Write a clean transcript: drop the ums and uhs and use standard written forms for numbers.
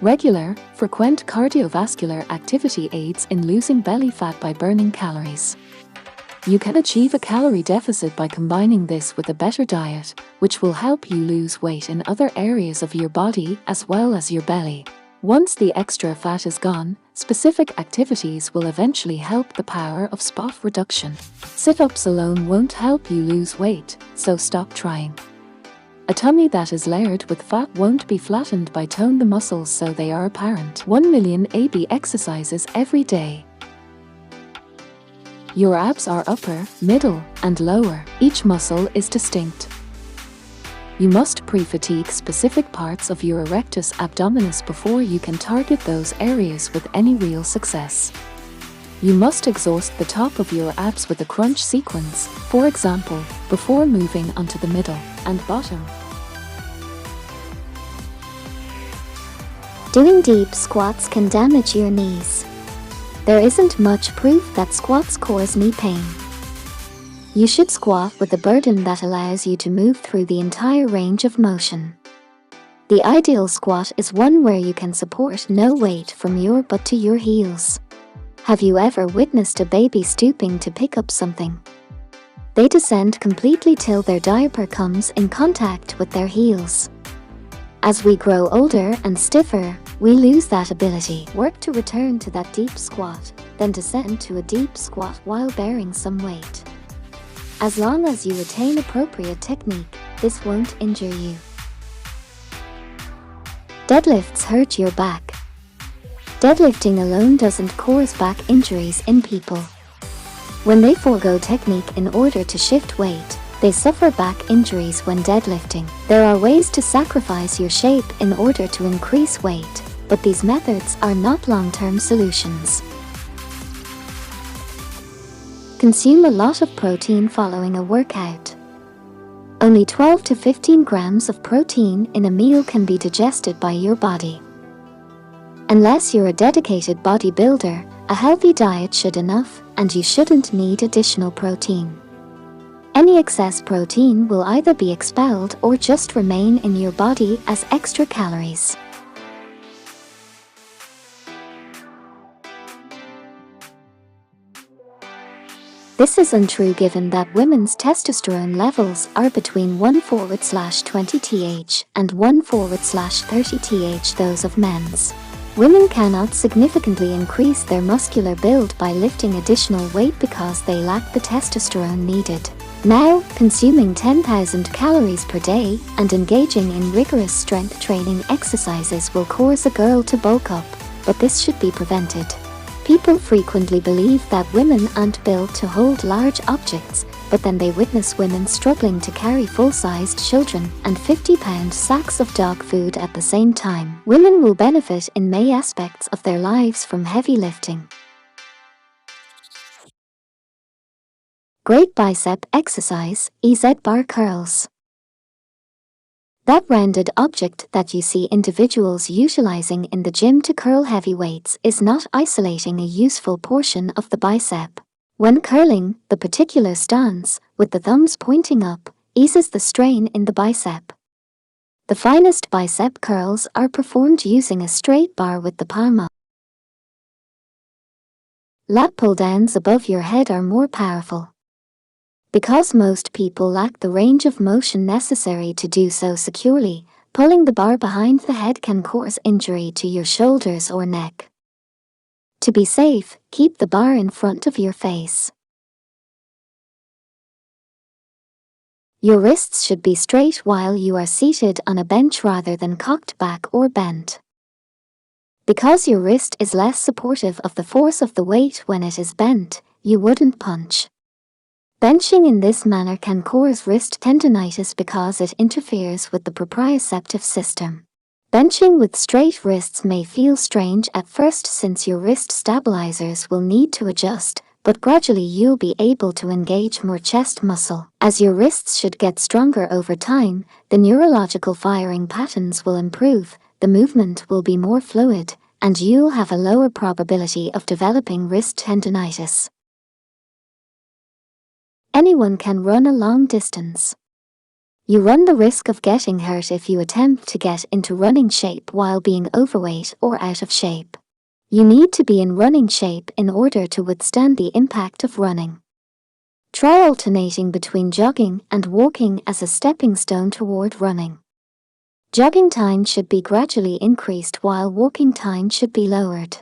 Regular, frequent cardiovascular activity aids in losing belly fat by burning calories. You can achieve a calorie deficit by combining this with a better diet, which will help you lose weight in other areas of your body as well as your belly. Once the extra fat is gone, specific activities will eventually help the power of spot reduction. Sit-ups alone won't help you lose weight, so stop trying. A tummy that is layered with fat won't be flattened by tone the muscles so they are apparent. 1 million AB exercises every day. Your abs are upper, middle, and lower. Each muscle is distinct. You must pre-fatigue specific parts of your rectus abdominis before you can target those areas with any real success. You must exhaust the top of your abs with a crunch sequence, for example, before moving onto the middle and bottom. Doing deep squats can damage your knees. There isn't much proof that squats cause knee pain. You should squat with a burden that allows you to move through the entire range of motion. The ideal squat is one where you can support no weight from your butt to your heels. Have you ever witnessed a baby stooping to pick up something? They descend completely till their diaper comes in contact with their heels. As we grow older and stiffer, we lose that ability. Work to return to that deep squat, then descend to a deep squat while bearing some weight. As long as you retain appropriate technique, this won't injure you. Deadlifts hurt your back. Deadlifting alone doesn't cause back injuries in people. When they forego technique in order to shift weight, they suffer back injuries when deadlifting. There are ways to sacrifice your shape in order to increase weight, but these methods are not long-term solutions. Consume a lot of protein following a workout. Only 12 to 15 grams of protein in a meal can be digested by your body. Unless you're a dedicated bodybuilder, a healthy diet should be enough, and you shouldn't need additional protein. Any excess protein will either be expelled or just remain in your body as extra calories. This is untrue given that women's testosterone levels are between 1/20 th and 1/30 th those of men's. Women cannot significantly increase their muscular build by lifting additional weight because they lack the testosterone needed. Now, consuming 10,000 calories per day and engaging in rigorous strength training exercises will cause a girl to bulk up, but this should be prevented. People frequently believe that women aren't built to hold large objects, but then they witness women struggling to carry full-sized children and 50-pound sacks of dog food at the same time. Women will benefit in many aspects of their lives from heavy lifting. Great bicep exercise, EZ bar curls. That rounded object that you see individuals utilizing in the gym to curl heavy weights is not isolating a useful portion of the bicep. When curling, the particular stance, with the thumbs pointing up, eases the strain in the bicep. The finest bicep curls are performed using a straight bar with the palm up. Lat pull-downs above your head are more powerful. Because most people lack the range of motion necessary to do so securely, pulling the bar behind the head can cause injury to your shoulders or neck. To be safe, keep the bar in front of your face. Your wrists should be straight while you are seated on a bench rather than cocked back or bent. Because your wrist is less supportive of the force of the weight when it is bent, you wouldn't punch. Benching in this manner can cause wrist tendinitis because it interferes with the proprioceptive system. Benching with straight wrists may feel strange at first since your wrist stabilizers will need to adjust, but gradually you'll be able to engage more chest muscle. As your wrists should get stronger over time, the neurological firing patterns will improve, the movement will be more fluid, and you'll have a lower probability of developing wrist tendinitis. Anyone can run a long distance. You run the risk of getting hurt if you attempt to get into running shape while being overweight or out of shape. You need to be in running shape in order to withstand the impact of running. Try alternating between jogging and walking as a stepping stone toward running. Jogging time should be gradually increased while walking time should be lowered.